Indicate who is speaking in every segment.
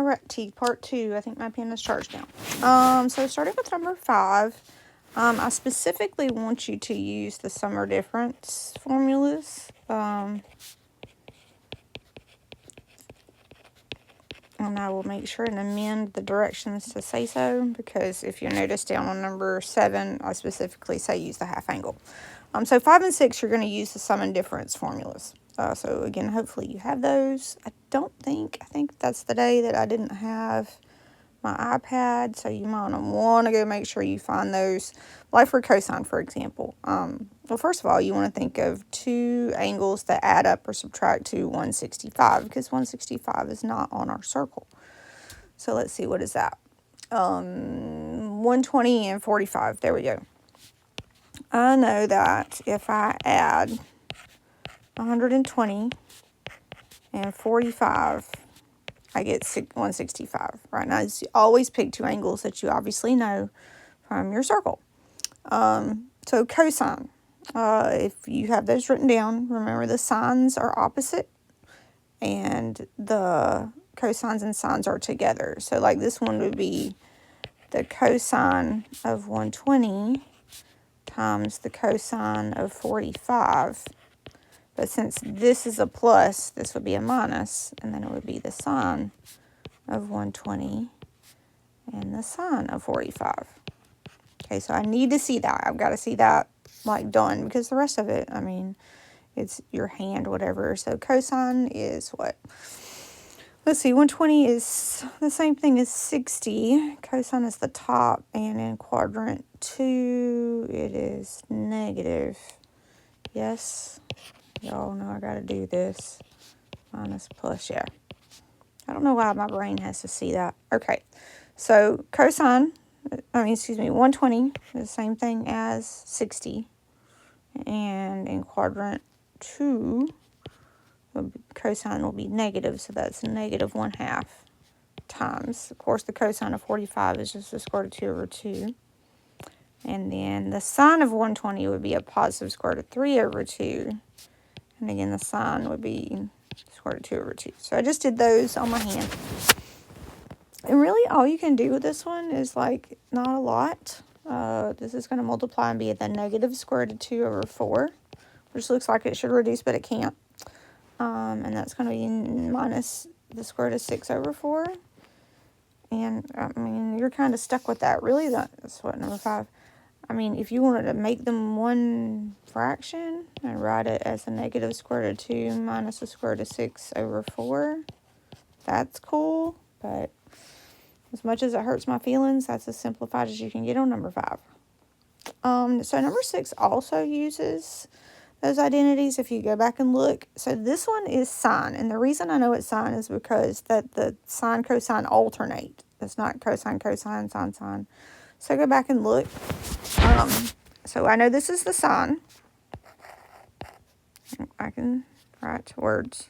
Speaker 1: All right, T, part 2. I think my pen is charged now. So starting with number 5, I specifically want you to use the sum or difference formulas. And I will make sure and amend the directions to say so, because if you notice down on number 7, I specifically say use the half angle. So 5 and 6, you're going to use the sum and difference formulas. So again, hopefully you have those. I think that's the day that I didn't have my iPad, so you might want to go make sure you find those. Like for cosine, for example. Well, first of all, you want to think of two angles that add up or subtract to 165, because 165 is not on our circle. So let's see, what is that? 120 and 45. There we go. I know that if I add 120 and 45, I get 165. Right now, always pick two angles that you obviously know from your circle. So cosine, if you have those written down, remember the sines are opposite and the cosines and sines are together. So like this one would be the cosine of 120 times the cosine of 45. But since this is a plus, this would be a minus, and then it would be the sine of 120 and the sine of 45. Okay, so I need to see that. I've got to see that, like, done, because the rest of it, I mean, it's your hand, whatever. So cosine is what? Let's see, 120 is the same thing as 60. Cosine is the top, and in quadrant 2, it is negative. Yes, y'all know I got to do this. Minus plus, yeah. I don't know why my brain has to see that. Okay, so 120 is the same thing as 60. And in quadrant 2, cosine will be negative, so that's negative 1/2 times. Of course, the cosine of 45 is just the square root of 2 over 2. And then the sine of 120 would be a positive square root of 3 over 2. And again, the sine would be square root of 2 over 2. So I just did those on my hand. And really, all you can do with this one is, like, not a lot. This is going to multiply and be the negative square root of 2 over 4, which looks like it should reduce, but it can't. And that's going to be minus the square root of 6 over 4. And, I mean, you're kind of stuck with that. Really, that's what, number 5. I mean, if you wanted to make them one fraction and write it as a negative square root of 2 minus the square root of 6 over 4, that's cool. But as much as it hurts my feelings, that's as simplified as you can get on number 5. So number 6 also uses those identities if you go back and look. So this one is sine. And the reason I know it's sine is because that the sine, cosine alternate. It's not cosine, cosine, sine, sine. So go back and look. So I know this is the sine. I can write words.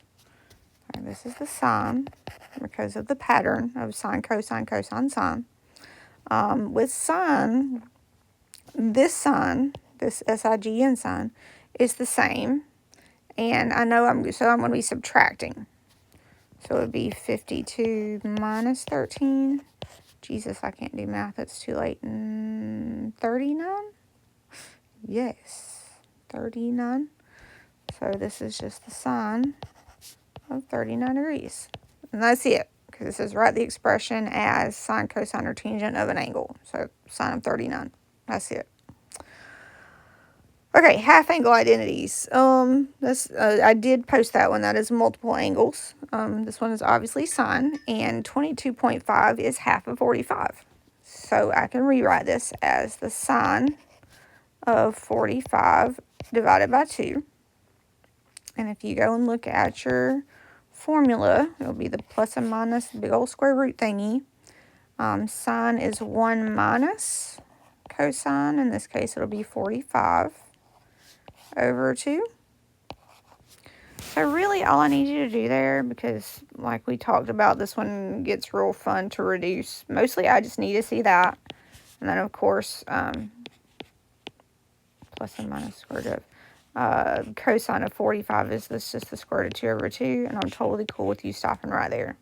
Speaker 1: Okay, this is the sine because of the pattern of sine, cosine, cosine, sine. With sine, this S-I-G-N sign, is the same. And I know I'm going to be subtracting. So it would be 52 minus 13. Jesus, I can't do math. It's too late. 39? Yes, 39. So this is just the sine of 39 degrees. And that's it, because it says write the expression as sine, cosine, or tangent of an angle. So sine of 39. That's it. Okay, half angle identities. I did post that one. That is multiple angles. This one is obviously sine, and 22.5 is half of 45. So I can rewrite this as the sine of 45 divided by 2. And if you go and look at your formula, it'll be the plus and minus big old square root thingy. Sine is 1 minus cosine. In this case, it'll be 45 over 2. So really all I need you to do there, because like we talked about, this one gets real fun to reduce. Mostly I just need to see that. And then of course, plus and minus square root of cosine of 45 is this just the square root of 2 over 2. And I'm totally cool with you stopping right there.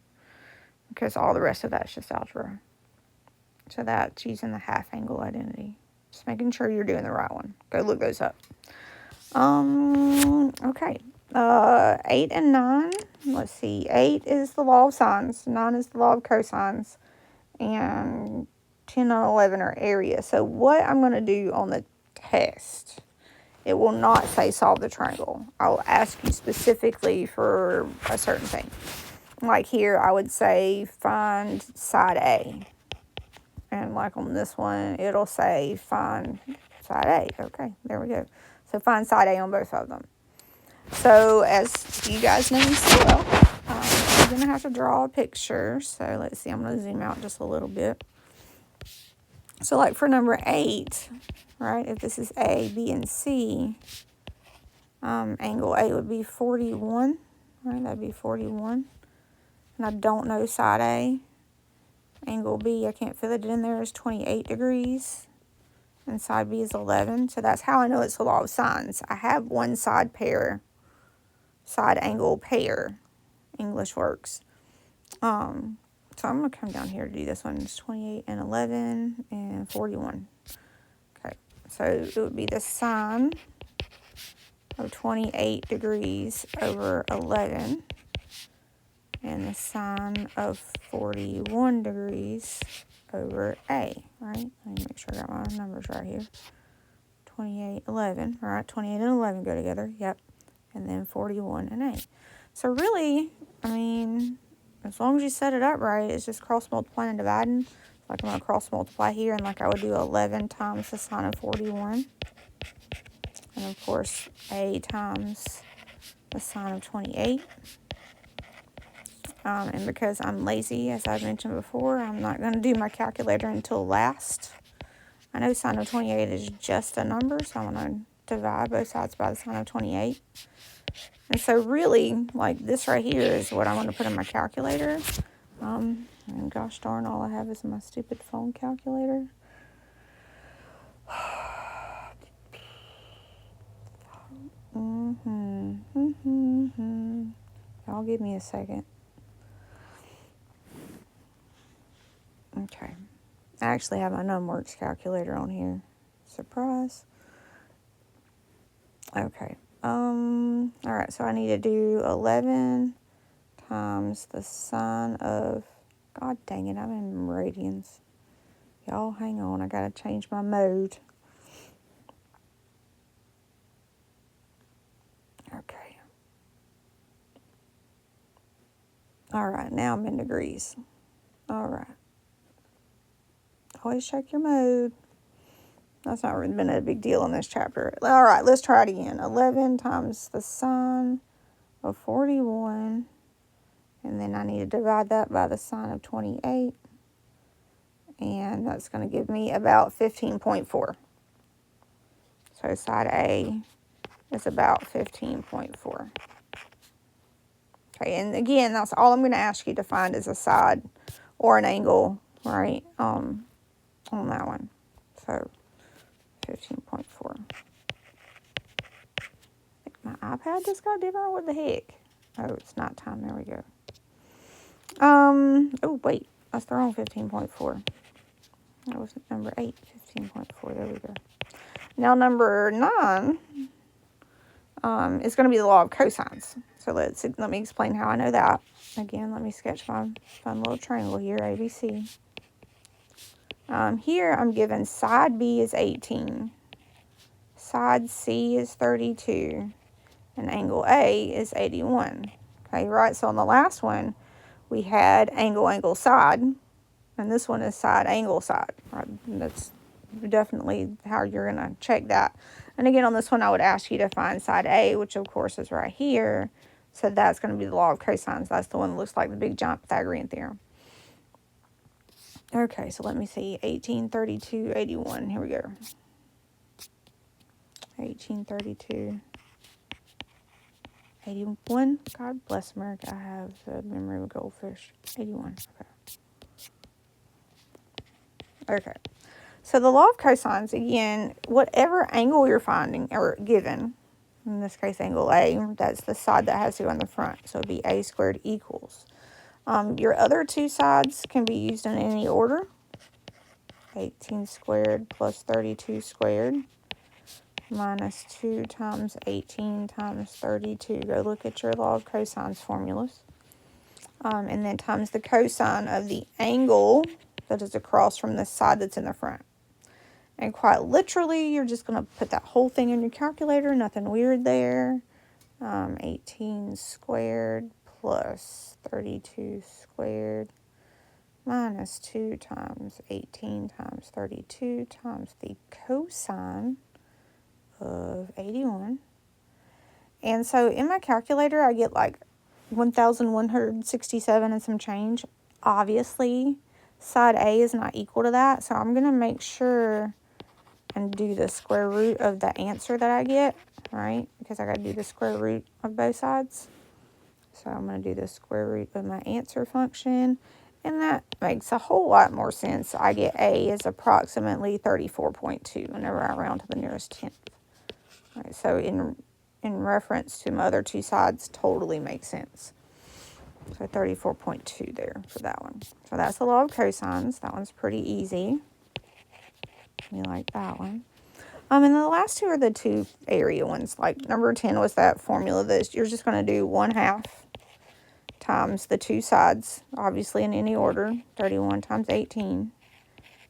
Speaker 1: because all the rest of that's just algebra. So that's using the half angle identity. Just making sure you're doing the right one. Go look those up. Okay. 8 and 9. Let's see. 8 is the law of sines. 9 is the law of cosines. And 10 and 11 are area. So what I'm going to do on the test, it will not say solve the triangle. I'll ask you specifically for a certain thing. Like here, I would say find side A. And like on this one, it'll say find side A. Okay, there we go. So find side A on both of them. So as you guys know so well, I'm going to have to draw a picture. So let's see, I'm going to zoom out just a little bit. So like for number 8, right, if this is A, B, and C, angle A would be 41, right, that'd be 41. And I don't know side A. Angle B, I can't fit it in there, is 28 degrees. And side B is 11. So that's how I know it's the law of sines. I have one side angle pair. English works. So I'm going to come down here to do this one. It's 28 and 11 and 41. Okay, so it would be the sine of 28 degrees over 11. And the sine of 41 degrees over A, right? Let me make sure I got my numbers right here. 28, 11, right? 28 and 11 go together, yep. And then 41 and A. So really, I mean, as long as you set it up right, it's just cross multiplying and dividing. Like I'm going to cross multiply here, and like I would do 11 times the sine of 41. And of course, A times the sine of 28. And because I'm lazy, as I mentioned before, I'm not going to do my calculator until last. I know sine of 28 is just a number, so I'm going to divide both sides by the sine of 28. And so really, like this right here is what I'm going to put in my calculator. And gosh darn, all I have is my stupid phone calculator. Y'all give me a second. Okay. I actually have my NumWorks calculator on here. Surprise. Okay. Alright, so I need to do 11 times the sine of, God dang it, I'm in radians. Y'all hang on, I gotta change my mode. Okay. Alright, now I'm in degrees. Alright. Always check your mode. That's not really been a big deal in this chapter. All right, let's try it again. 11 times the sine of 41. And then I need to divide that by the sine of 28. And that's going to give me about 15.4. So side A is about 15.4. Okay, and again, that's all I'm going to ask you to find is a side or an angle, right, on that one. So 15.4. My iPad just got different. What the heck? Oh, it's not time. There we go. Oh, wait. That's the wrong 15.4. That was number 8. 15.4. There we go. Now, number 9 is going to be the law of cosines. So let me explain how I know that. Again, let me sketch my fun little triangle here, ABC. Here, I'm given side B is 18. Side C is 32. And angle A is 81. Okay, right? So on the last one, we had angle, side. And this one is side, angle, side. Right? And that's definitely how you're going to check that. And again, on this one, I would ask you to find side A, which of course is right here. So that's going to be the law of cosines. That's the one that looks like the big giant Pythagorean theorem. Okay, so let me see. 18, 32, 81. Here we go. 18, 32, 81. God bless America. I have the memory of a goldfish. 81. Okay. So the law of cosines, again, whatever angle you're finding or given, in this case angle A, that's the side that has to go in the front. So it'd be A squared equals. Your other two sides can be used in any order. 18 squared plus 32 squared minus 2 times 18 times 32. Go look at your law of cosines formulas. And then times the cosine of the angle that is across from the side that's in the front. And quite literally, you're just going to put that whole thing in your calculator. Nothing weird there. 18 squared plus 32 squared minus 2 times 18 times 32 times the cosine of 81. And so in my calculator, I get like 1,167 and some change. Obviously, side A is not equal to that, so I'm going to make sure and do the square root of the answer that I get, right? Because I got to do the square root of both sides. So I'm going to do the square root of my answer function, and that makes a whole lot more sense. I get A is approximately 34.2 whenever I round to the nearest tenth. All right, so in reference to my other two sides, totally makes sense. So 34.2 there for that one. So that's the law of cosines. That one's pretty easy. We like that one. And then the last two are the two area ones. Like number 10 was that formula that you're just going to do 1/2 times the two sides, obviously in any order, 31 times 18.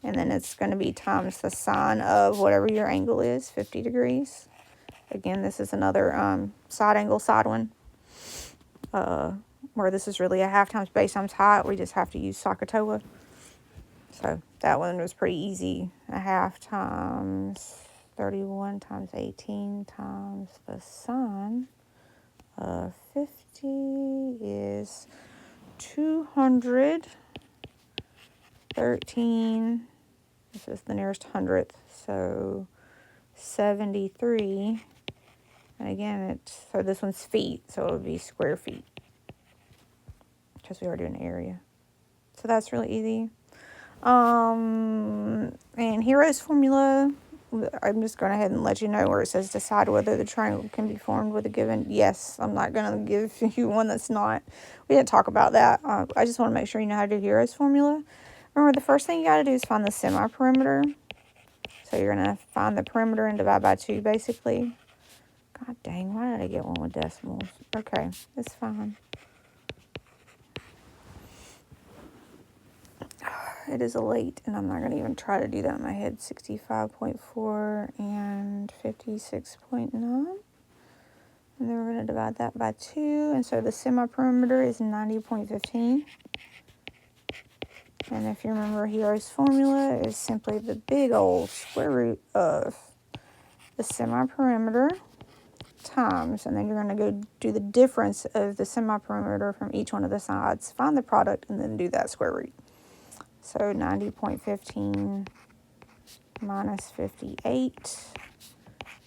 Speaker 1: And then it's going to be times the sine of whatever your angle is, 50 degrees. Again, this is another side angle side one. Where this is really a 1/2 times base times height. We just have to use SOHCAHTOA. So that one was pretty easy. 1/2 times 31 times 18 times the sine of 50 is 213. This is the nearest hundredth, so 73. And again, so this one's feet, so it would be square feet, because we are doing area. So that's really easy. And Hero's formula, I'm just going ahead and let you know where it says decide whether the triangle can be formed with a given. Yes, I'm not going to give you one that's not. We didn't talk about that. I just want to make sure you know how to do Hero's formula. Remember, the first thing you got to do is find the semi-perimeter. So you're going to find the perimeter and divide by 2, basically. God dang, why did I get one with decimals? Okay, it's fine. It is late, and I'm not going to even try to do that in my head. 65.4 and 56.9. And then we're going to divide that by 2. And so the semi-perimeter is 90.15. And if you remember, Hero's formula is simply the big old square root of the semi-perimeter times, and then you're going to go do the difference of the semi-perimeter from each one of the sides, find the product, and then do that square root. So 90.15 minus 58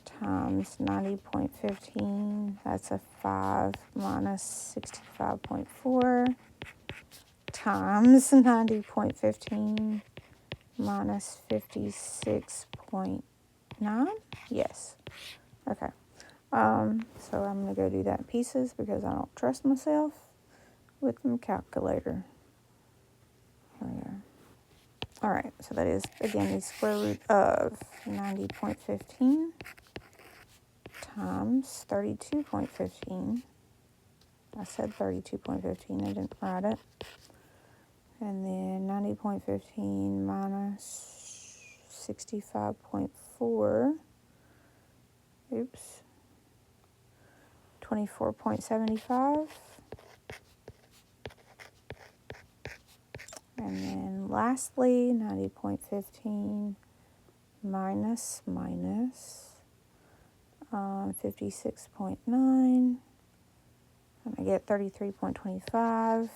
Speaker 1: times 90.15, that's a 5 minus 65.4 times 90.15 minus 56.9. Yes. Okay. So I'm going to go do that in pieces because I don't trust myself with my calculator. Here we go. All right, so that is, again, the square root of 90.15 times 32.15. I said 32.15, I didn't write it. And then 90.15 minus 65.4. Oops. 24.75. And then lastly, 90.15 minus 56.9. And I get 33.25.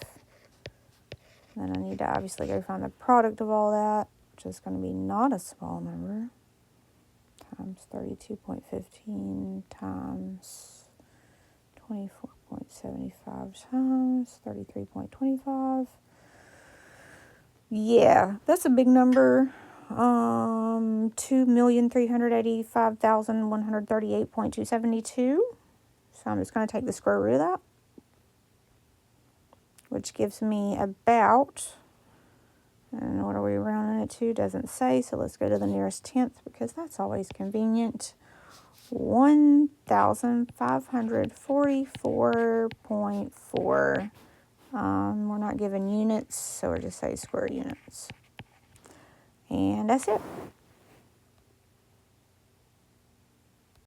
Speaker 1: Then I need to obviously go find the product of all that, which is going to be not a small number, times 32.15 times 24.75 times 33.25. Yeah, that's a big number. 2,385,138.272. So I'm just going to take the square root of that. which gives me about, and what are we rounding it to? Doesn't say, so let's go to the nearest tenth because that's always convenient. 1,544.4. We're not given units, so we'll just say square units. And that's it.